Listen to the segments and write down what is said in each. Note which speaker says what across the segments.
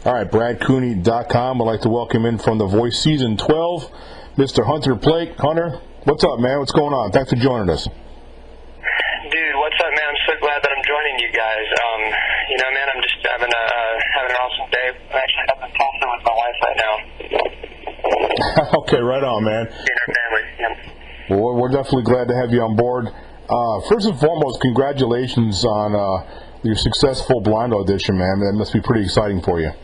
Speaker 1: All right, BradCooney.com. I'd like to welcome in from The Voice Season 12, Mr. Hunter Plake. Hunter, what's up, man? What's going on? Thanks for joining us.
Speaker 2: Dude, what's up, man? I'm so glad that I'm joining you guys. Man, I'm just having an awesome day. I'm actually up in Tulsa with my wife right now.
Speaker 1: Okay, right on, man.
Speaker 2: Seeing our family. Yeah.
Speaker 1: Well, we're definitely glad to have you on board. First and foremost, congratulations on your successful blind audition, man. That must be pretty exciting for you.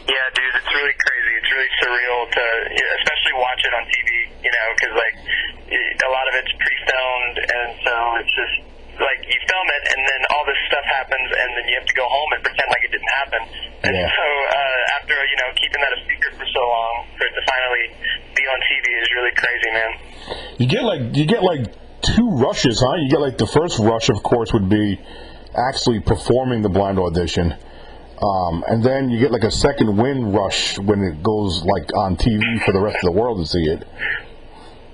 Speaker 2: Yeah, dude, it's really crazy. It's really surreal to, especially watch it on TV, because, a lot of it's pre-filmed, and so it's just, you film it, and then all this stuff happens, and then you have to go home and pretend like it didn't happen. And so, after, keeping that a secret for so long, for it to finally be on TV is really crazy, man.
Speaker 1: You get two rushes, huh? You get the first rush, of course, would be actually performing the blind audition. And then you get a second win rush when it goes on TV for the rest of the world to see it.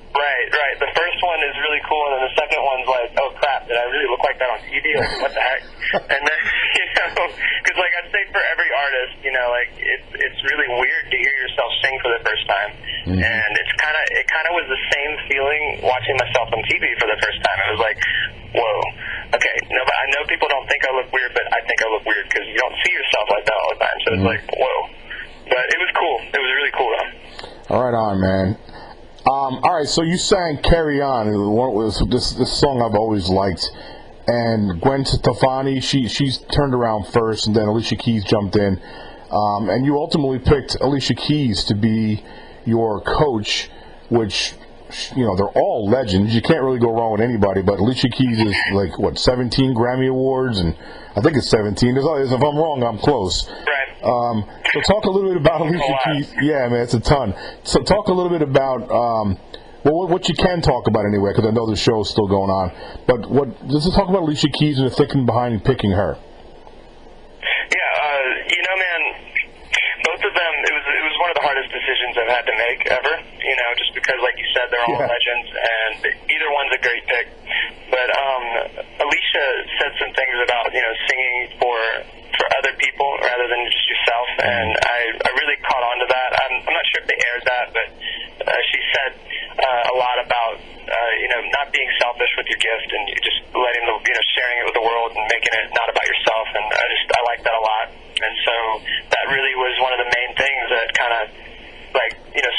Speaker 2: Right. The first one is really cool, and then the second one's oh crap, did I really look like that on TV? What the heck? And then, because I'd say for every artist, it's really weird to hear yourself sing for the first time. Mm-hmm. And it kind of was the same feeling watching myself on TV for the first time. It was whoa, okay, no, but I know people don't think I look weird, but I think I look weird because you don't see yourself like that all the time. So it's whoa. But it was cool. It was really cool, though.
Speaker 1: All right on, man. All right, so you sang "Carry On." This song I've always liked, and Gwen Stefani she's turned around first, and then Alicia Keys jumped in, and you ultimately picked Alicia Keys to be your coach, which they're all legends. You can't really go wrong with anybody. But Alicia Keys is 17 Grammy Awards, and I think it's 17. If I'm wrong, I'm close.
Speaker 2: Right.
Speaker 1: So talk a little bit about Alicia Keys. Yeah, man, it's a ton. So talk a little bit about what you can talk about anyway, because I know the show is still going on. But let's talk about Alicia Keys and the thinking behind picking her.
Speaker 2: Yeah, man, both of them. It was one of the hardest decisions I've had to make ever. Just because, like you said, they're all legends, and either one's a great pick. But Alicia said some things about singing for other people rather than just yourself, and I really caught on to that. I'm not sure if they aired that, but she said a lot about not being selfish with your gift and just letting sharing it with the world and making it not about yourself. And I like that a lot. And so that really was one of the main things that kind of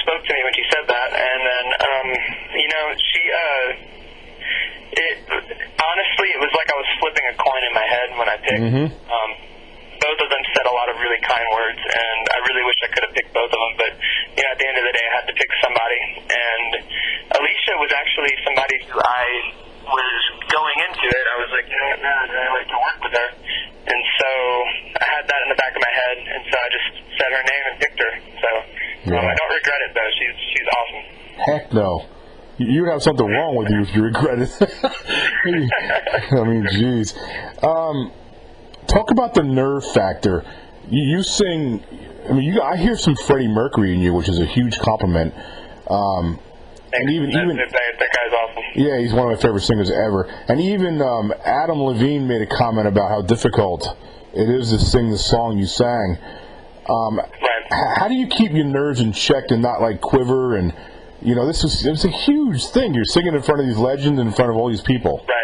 Speaker 2: spoke to me when she said that. And then honestly, it was like I was flipping a coin in my head when I picked. Mm-hmm. Both of them said a lot of really kind words, and I really wish I could have picked both of them. But at the end of the day, I had to pick somebody. And Alicia was actually somebody who I was going into it. I was like, I'd really like to work with her. And so I had that in the back of my head, and so I just said her name and picked her. So I don't regret it, though. She's awesome.
Speaker 1: Heck no. You'd have something wrong with you if you regret it. I mean, jeez. Talk about the nerve factor. You sing. I hear some Freddie Mercury in you, which is a huge compliment. And even
Speaker 2: that guy's awesome.
Speaker 1: Yeah, he's one of my favorite singers ever. And even Adam Levine made a comment about how difficult it is to sing the song you sang.
Speaker 2: Right.
Speaker 1: How do you keep your nerves in check and not quiver? And it's a huge thing. You're singing in front of these legends and in front of all these people.
Speaker 2: Right.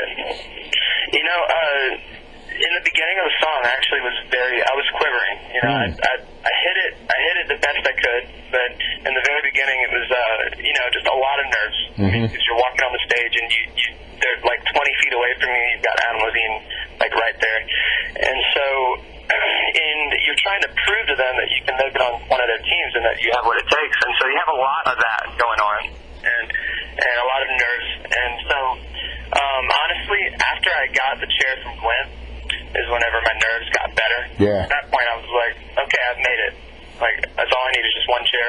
Speaker 2: In the beginning of the song, actually, I was quivering. I hit it the best I could, but in the very beginning, it was just a lot of nerves. Because you're walking on the stage and they're 20 feet away from you. You've got Adam Levine right there, and so you're trying to prove to them that you can make it on one of their teams and that you have what it takes. And so you have a lot of that going on, and a lot of nerves. And so honestly, after I got the chair from Gwen, is whenever my nerves got better.
Speaker 1: Yeah.
Speaker 2: At that point, I was like, okay, I've made it. That's all I need is just one chair.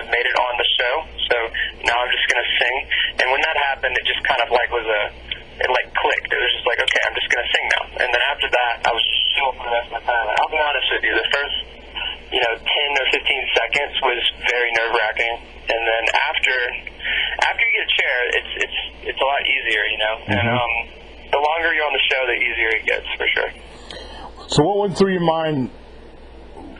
Speaker 2: I've made it on the show, so now I'm just going to sing. And when that happened, it just kind of clicked. It was just okay, I'm just going to sing now. And then after that, I was chill for the rest of my time. I'll be honest with you, the first, 10 or 15 seconds was very nerve-wracking. And then after you get a chair, it's a lot easier, Mm-hmm. And the longer you're on the show, the easier it gets, for sure.
Speaker 1: So what went through your mind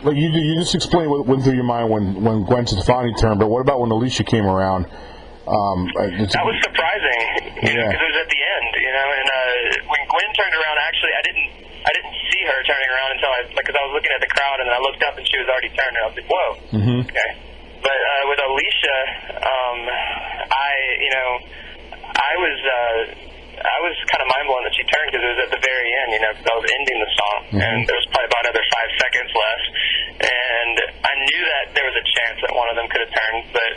Speaker 1: like you just explained what went through your mind when Gwen Stefani turned, but what about when Alicia came around?
Speaker 2: That was surprising, because it was at the end, and when Gwen turned around, actually, I didn't see her turning around until because I was looking at the crowd, and then I looked up and she was already turned, and I was like, whoa, okay. But with Alicia, I was kind of mind blown that she turned, because it was at the very end, because I was ending the song, and there was probably about another 5 seconds left, and I knew that there was a chance that one of them could have turned, but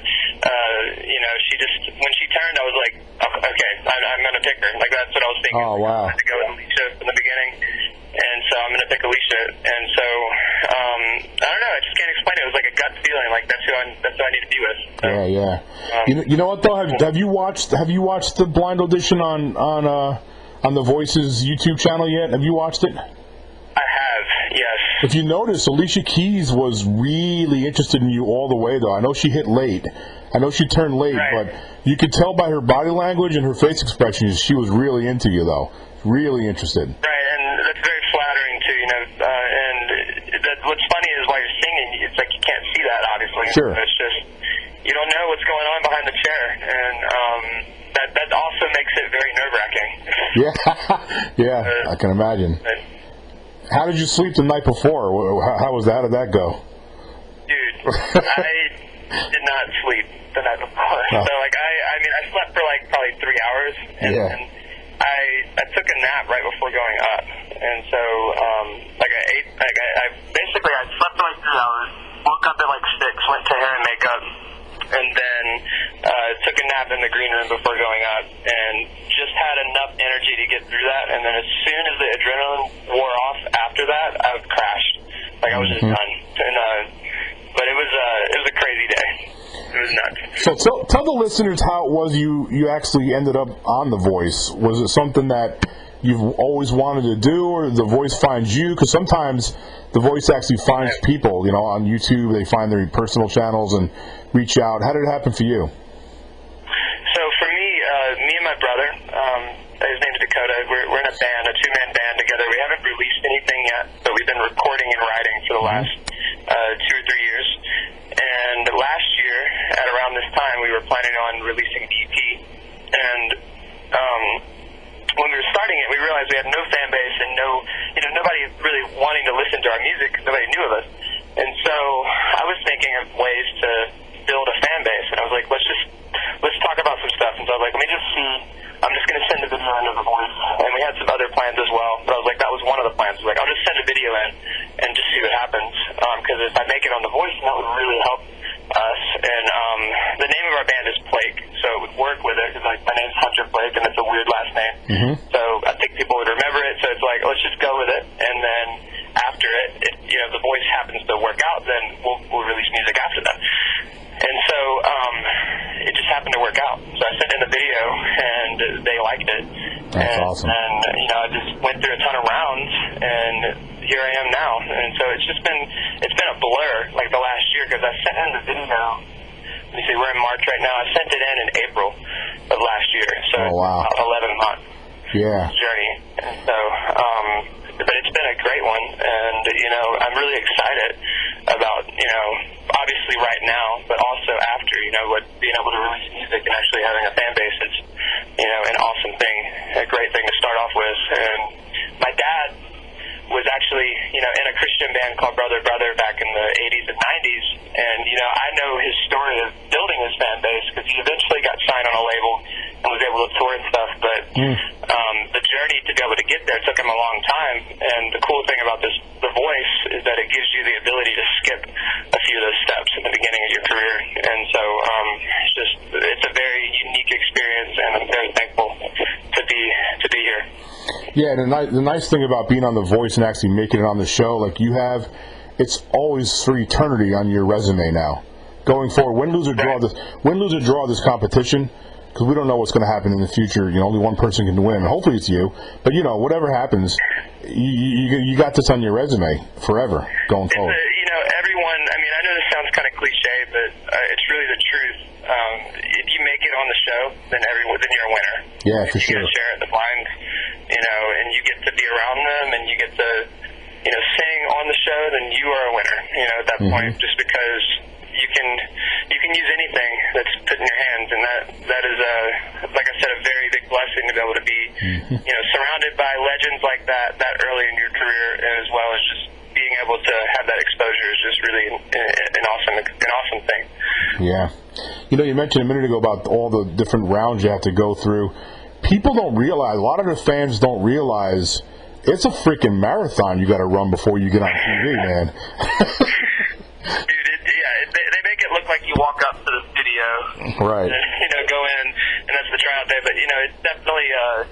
Speaker 2: she just, when she turned, I was like, okay, I'm going to pick her. Like, that's what I was thinking.
Speaker 1: Oh, wow.
Speaker 2: I had to go with Alicia from the beginning, and so I'm going to pick Alicia, and so I don't know, I just can't explain it. It was like a gut feeling, like that's who I need to be with. So,
Speaker 1: you know what though? Have you watched the blind audition on the Voices YouTube channel yet? Have you watched it?
Speaker 2: I have, yes.
Speaker 1: If you notice, Alicia Keys was really interested in you all the way, though. I know she hit late. I know she turned late, but you could tell by her body language and her face expressions she was really into you, though. Really interested.
Speaker 2: Right, and that's very flattering, too, and what's funny is while you're singing, it's like you can't see that, obviously.
Speaker 1: Sure.
Speaker 2: It's just, you don't know what's going on behind the chair, and that also makes it very nerve-wracking.
Speaker 3: Yeah, I can imagine. How did you sleep the night before? How did that go?
Speaker 2: Dude, I did not sleep the night before.
Speaker 3: Oh.
Speaker 2: So, I slept for, probably 3 hours, and I took a nap right before going up. And so, I slept for 3 hours, woke up at 6, went to hair and makeup, and then took a nap in the green room before going up, and just had enough energy to get through that. And then as soon as the adrenaline wore off after that, I crashed. I was just done. And but it was a crazy day. It was nuts.
Speaker 3: So tell the listeners how it was you actually ended up on The Voice. Was it something that you've always wanted to do, or The Voice finds you? Because sometimes The Voice actually finds people, on YouTube. They find their personal channels and reach out. How did it happen for you?
Speaker 2: So for me and my brother, his name's Dakota, we're in a band, a two-man band together. We haven't released anything yet, but we've been recording and writing for the last 2 or 3 years. And last year, at around this time, we were planning on releasing an EP. And when we were starting it, we realized we had no fan base and nobody really wanting to listen to our music because nobody knew of us. And so I was thinking of ways to build a fan base, and I was like, let's talk about some stuff. And so I was like, let me just see. I'm just going to send a video into The Voice. And we had some other plans as well, but I was like, that was one of the plans. I was like, I'll just send a video in and just see what happens. Because if I make it on The Voice, that would really help us. And the name of our band is Plake, so it would work with it, because my name's Hunter Plake, and it's a weird last name. So I think people would remember it, so it's like, let's just go with it. And then after it, if The Voice happens to work out, then we'll release music after that. And so it just happened to work out. So I sent in the video, and they liked it.
Speaker 3: That's awesome.
Speaker 2: And I just went through a ton of rounds, and here I am now. And so it's been a blur the last year, because I sent in the video. Let me see, we're in March right now. I sent it in April of last year. So
Speaker 3: wow.
Speaker 2: It's 11 months journey. And so, but it's been a great one, and I'm really excited about obviously right now, but also after being able to release music and actually having a fan base. It's an awesome thing, a great thing to start off with. And my dad was actually in a Christian band called Brother back in the 80s and 90s, and I know his story of building his fan base, because he eventually got signed on a label and was able to tour and stuff, but the journey to be able to get there took him a long time. And the cool thing about The Voice is that it gives you the ability to skip a few of those steps in the beginning of your career. And so it's a very unique experience, and I'm very thankful to be here.
Speaker 3: Yeah, and the nice thing about being on The Voice and actually making it on the show, it's always for eternity on your resume now. Going forward, win, lose, or draw this competition, because we don't know what's going to happen in the future. Only one person can win. Hopefully it's you. But, whatever happens, you got this on your resume forever going forward.
Speaker 2: Everyone, I know this sounds kind of cliche, but it's really the truth. If you make it on the show, then you're a winner.
Speaker 3: Yeah, for
Speaker 2: sure. You get to share at the blind, and you get to be around them, and you get to sing on the show, then you are a winner. At that point, just because you can use anything that's put in your hands, and that is like I said, a very big blessing to be able to be surrounded by legends like that early in your career, and as well as just being able to have that exposure is just really an awesome thing.
Speaker 3: Yeah. You mentioned a minute ago about all the different rounds you have to go through. People don't realize, a lot of the fans don't realize, it's a freaking marathon you got to run before you get on TV, man.
Speaker 2: Dude, they make it look like you walk up to the studio,
Speaker 3: right?
Speaker 2: And, go in, and that's the tryout day. But it's definitely, I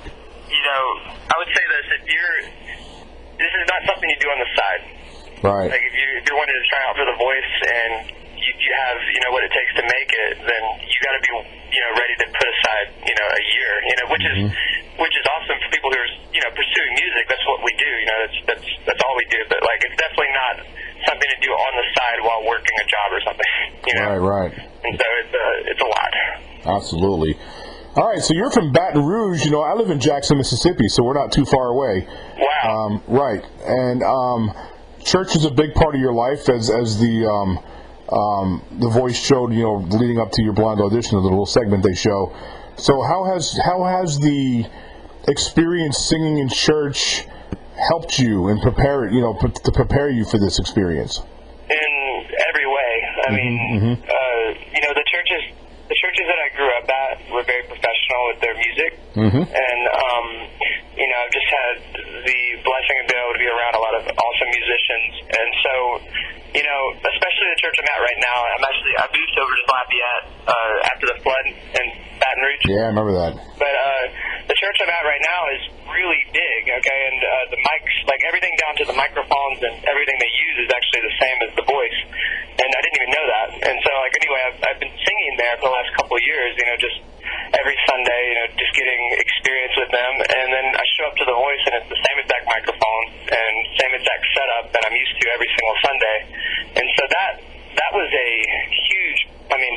Speaker 2: would say this is not something you do on the side.
Speaker 3: Right.
Speaker 2: Like if you're wanting to try out for The Voice and you have what it takes to make it, then you got to be ready to put aside a year, which is awesome for people who are pursuing music. That's what we do. That's all we do. But like it's definitely not something to do on the side while working a job or something.
Speaker 3: Right.
Speaker 2: And so it's a lot.
Speaker 3: Absolutely. All right, so you're from Baton Rouge. I live in Jackson, Mississippi, so we're not too far away.
Speaker 2: Wow.
Speaker 3: Right, and church is a big part of your life, as the Voice showed. Leading up to your blind audition, the little segment they show. So how has the experience singing in church helped you and to prepare you for this experience?
Speaker 2: In every way. I mean, the churches that I grew up at were very professional with their music, and I've just had the blessing of being able to be around a lot of awesome musicians, and so especially the church I'm at right now. I moved over to Lafayette after the flood in Baton Rouge.
Speaker 3: Yeah, I remember that.
Speaker 2: But the church I'm at right now is really big, okay, and the mics, like everything down to the microphones and everything they use is actually the same as The Voice, and I didn't even know that. And so, like, anyway, I've been singing there for the last couple of years, just every Sunday, just getting experience with them, and then I show up to The Voice and it's the same exact microphone and same exact setup that I'm used to every single Sunday, and so that was a huge,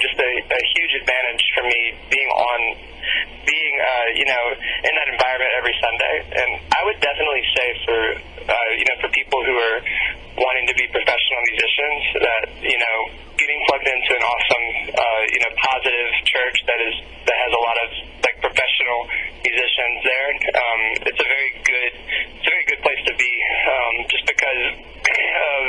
Speaker 2: just a huge advantage for me being in that environment every Sunday. And I would definitely say for people who are wanting to be professional musicians that, getting plugged into an awesome, positive church that has a lot of like professional musicians there, it's a very good place to be, just because of,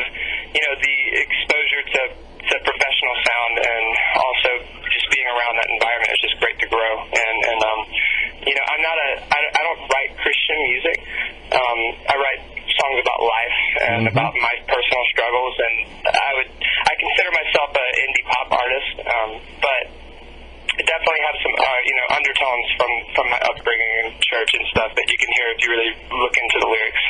Speaker 2: the exposure to professional sound, and also just being around that environment is just great to grow. And I don't write Christian music. I write songs about life and about my personal struggles, and I consider myself an indie pop artist, but I definitely have some undertones from my upbringing in church and stuff that you can hear if you really look into the lyrics.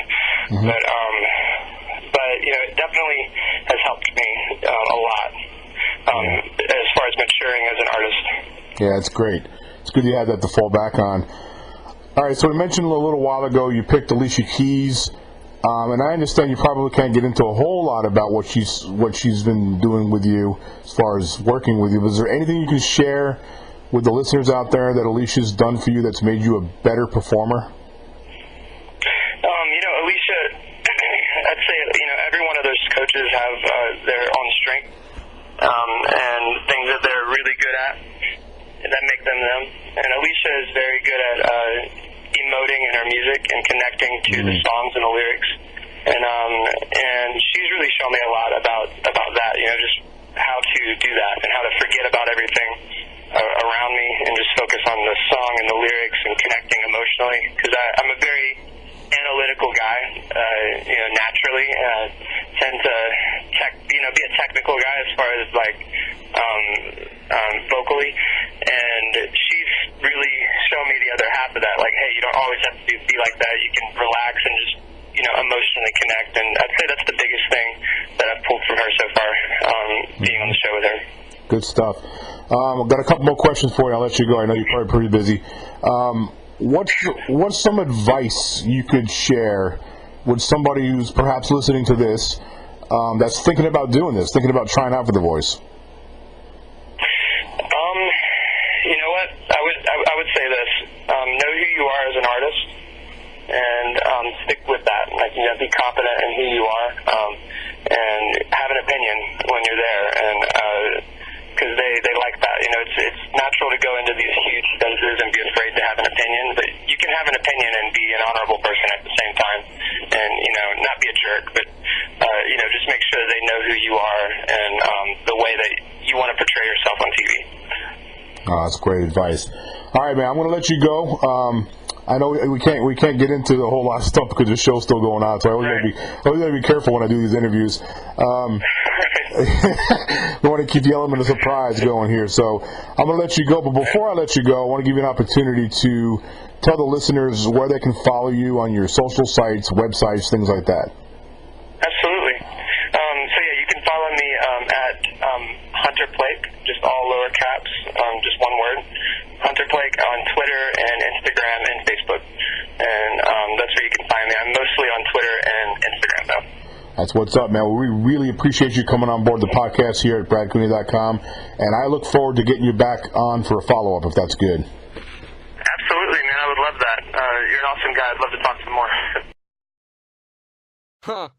Speaker 2: But it definitely has helped me a lot as far as maturing as an artist.
Speaker 3: Yeah, it's great. It's good you had that to fall back on. All right, so we mentioned a little while ago you picked Alicia Keys, and I understand you probably can't get into a whole lot about what she's been doing with you as far as working with you. But is there anything you can share with the listeners out there that Alicia's done for you that's made you a better performer?
Speaker 2: Alicia, I'd say every one of those coaches have their own strength and things that they're really good at that make them them. And Alicia is very good at emoting in her music and connecting to the songs and the lyrics. And she's really shown me a lot about that, just how to do that and how to forget about everything around me and just focus on the song and the lyrics and connecting emotionally. Because I'm a very analytical guy, naturally. Tend to be a technical guy as far as like vocally, and she's really shown me the other half of that. Like, hey, you don't always have to be like that. You can relax and just emotionally connect. And I'd say that's the biggest thing that I've pulled from her so far, being on the show with her.
Speaker 3: Good stuff. I've got a couple more questions for you. I'll let you go. I know you're probably pretty busy. What's some advice you could share with somebody who's perhaps listening to this, that's thinking about doing this, thinking about trying out for The Voice?
Speaker 2: You know what? I would say this: know who you are as an artist, and stick with that. Like, you know, be confident in who you are, and have an opinion when you're there, and because they like that. You know, it's natural to go into these huge spaces and be afraid to have an opinion, but you can have an opinion and be an honorable person at the same time, and, you know, not be a jerk, but you know, just make sure they know who you are and the way that you want to portray yourself on TV.
Speaker 3: Oh, that's great advice. All right, man, I'm going to let you go. I know we can't get into a whole lot of stuff because the show's still going on, so I always gotta be careful when I do these interviews. We want to keep the element of surprise going here, so I'm going to let you go. But before I let you go, I want to give you an opportunity to tell the listeners where they can follow you on your social sites, websites, things like that.
Speaker 2: Absolutely. So yeah, you can follow me at Hunter Plake, just all lower caps, just one word. Hunter Plake on Twitter and Instagram and Facebook, and that's where you can find me. I'm mostly on Twitter and Instagram, though.
Speaker 3: That's what's up, man. Well, we really appreciate you coming on board the podcast here at BradCooney.com, and I look forward to getting you back on for a follow-up, if that's good.
Speaker 2: Absolutely, man. I would love that. You're an awesome guy. I'd love to talk some more.
Speaker 4: Huh.